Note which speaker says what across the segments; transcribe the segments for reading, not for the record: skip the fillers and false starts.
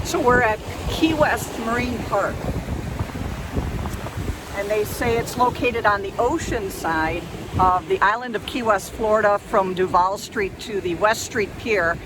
Speaker 1: So we're at Key West Marine Park, and they say it's located on the ocean side of the island of Key West, Florida, from Duval Street to the West Street Pier.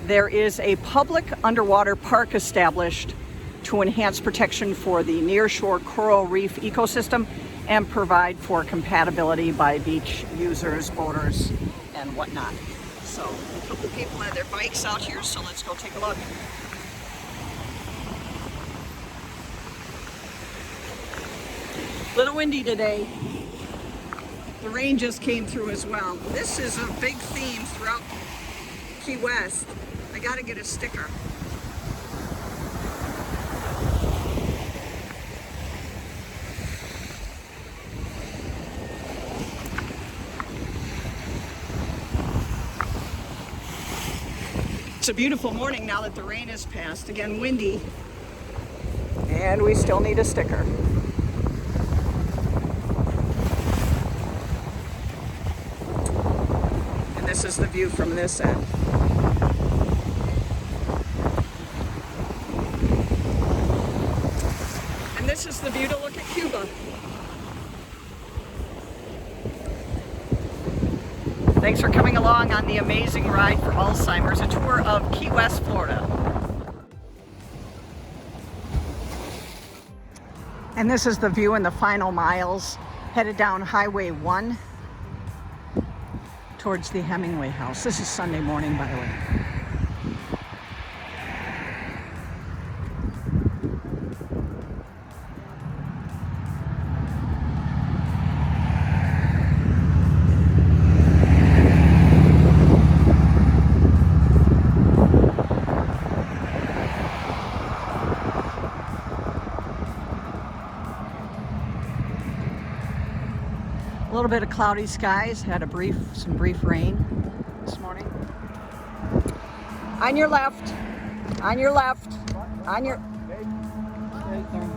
Speaker 1: There is a public underwater park established to enhance protection for the nearshore coral reef ecosystem and provide for compatibility by beach users, boaters, and whatnot. So a couple people had their bikes out here, so let's go take a look. Little windy today. The rain just came through as well. This is a big theme throughout Key West. I gotta get a sticker. It's a beautiful morning now that the rain has passed. Again, windy. And we still need a sticker. This is the view from this end. And this is the view to look at Cuba. Thanks for coming along on the amazing ride for Alzheimer's, a tour of Key West, Florida. And this is the view in the final miles, headed down Highway 1. Towards the Hemingway House. This is Sunday morning, by the way. A little bit of cloudy skies, had some brief rain this morning. On your left, on your left, on your... Right there.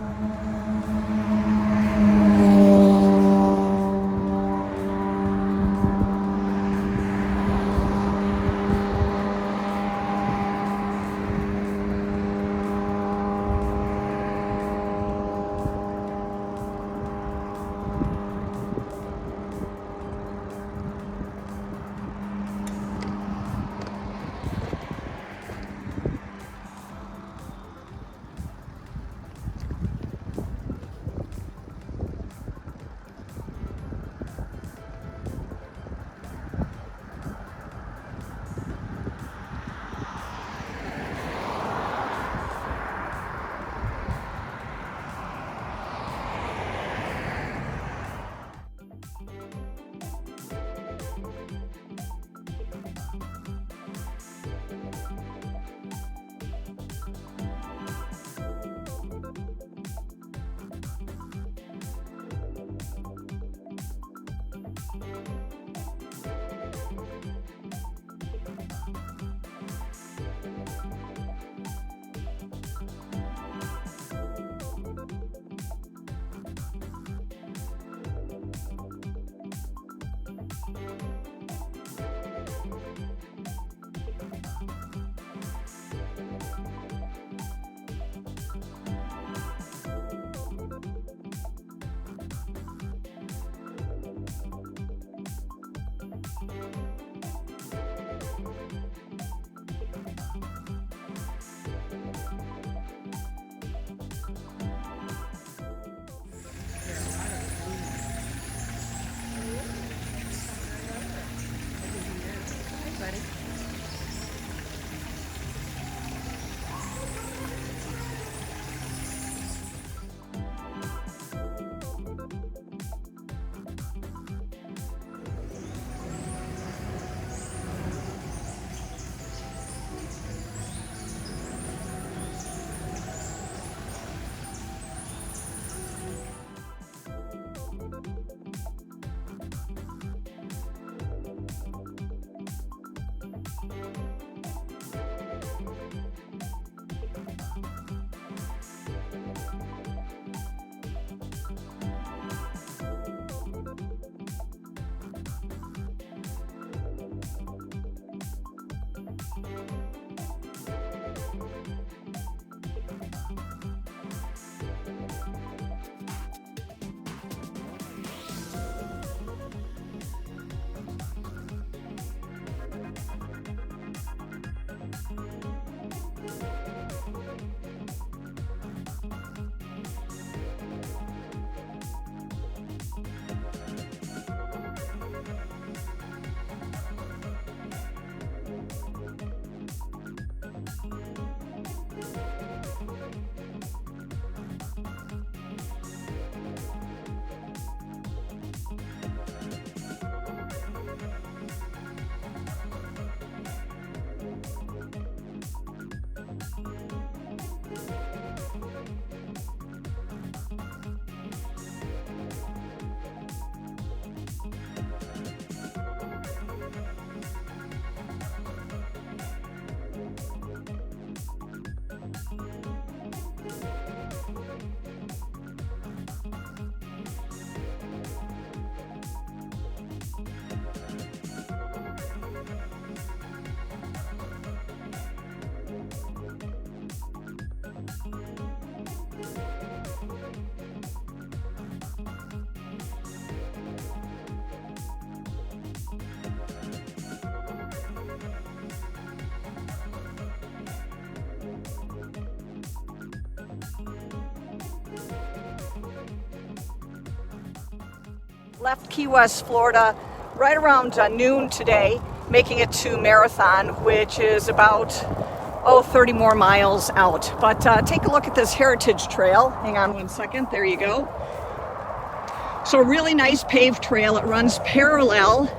Speaker 1: left Key West, Florida, right around noon today, making it to Marathon, which is about 30 more miles out. But take a look at this Heritage Trail. Hang on one second. There you go. So a really nice paved trail. It runs parallel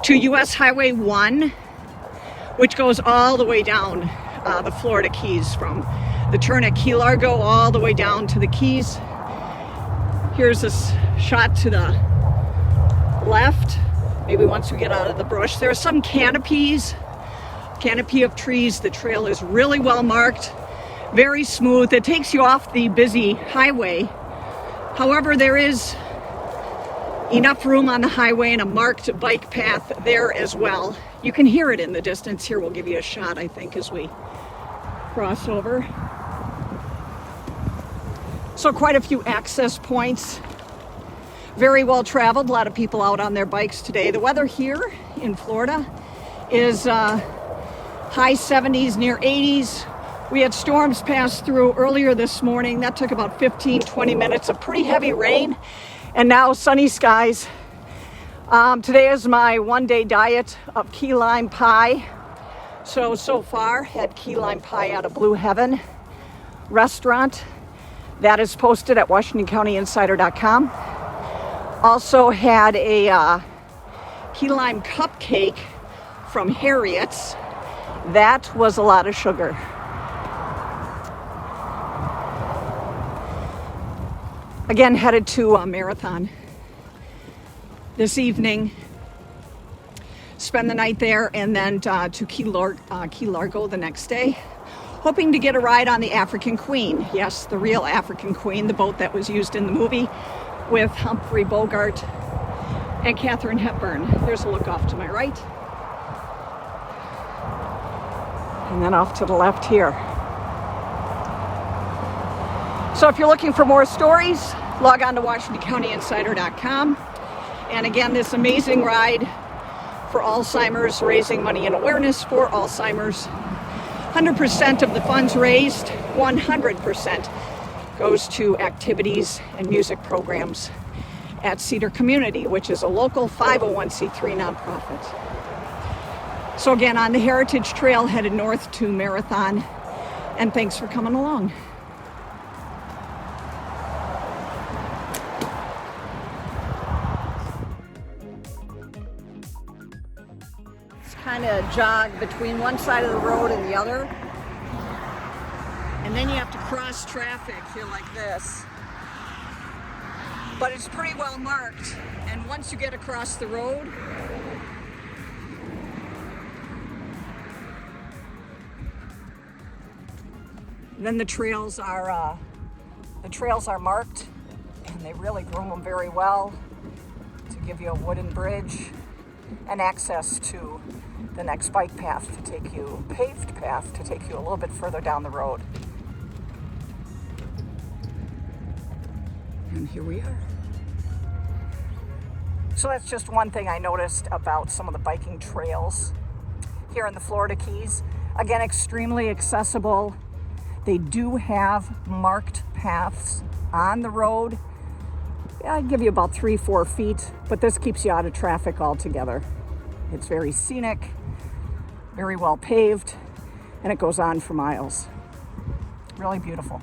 Speaker 1: to US Highway 1, which goes all the way down the Florida Keys, from the turn at Key Largo all the way down to the Keys. Here's this shot to the left. Maybe once we get out of the brush. There are some canopy of trees. The trail is really well marked, very smooth. It takes you off the busy highway. However, there is enough room on the highway and a marked bike path there as well. You can hear it in the distance. Here, we'll give you a shot, I think, as we cross over. So quite a few access points. Very well traveled. A lot of people out on their bikes today. The weather here in Florida is high 70s, near 80s. We had storms pass through earlier this morning. That took about 15-20 minutes of pretty heavy rain. And now sunny skies. Today is my one-day diet of key lime pie. So far, had key lime pie out of Blue Heaven restaurant. That is posted at WashingtonCountyInsider.com. Also had a key lime cupcake from Harriet's. That was a lot of sugar. Again, headed to a Marathon this evening. Spend the night there and then to Key Largo the next day. Hoping to get a ride on the African Queen. Yes, the real African Queen, the boat that was used in the movie with Humphrey Bogart and Katharine Hepburn. There's a look off to my right. And then off to the left here. So if you're looking for more stories, log on to WashingtonCountyInsider.com. And again, this amazing ride for Alzheimer's, raising money and awareness for Alzheimer's. 100% of the funds raised, 100% goes to activities and music programs at Cedar Community, which is a local 501c3 nonprofit. So again, on the Heritage Trail, headed north to Marathon, and thanks for coming along. Kind of jog between one side of the road and the other, and then you have to cross traffic here like this, but it's pretty well marked. And once you get across the road, then the trails are marked, and they really groom them very well to give you a wooden bridge and access to the next bike path to take you, paved path to take you a little bit further down the road. And here we are. So that's just one thing I noticed about some of the biking trails here in the Florida Keys. Again, extremely accessible. They do have marked paths on the road. I'd give you about 3-4 feet, but this keeps you out of traffic altogether. It's very scenic, very well paved, and it goes on for miles. Really beautiful.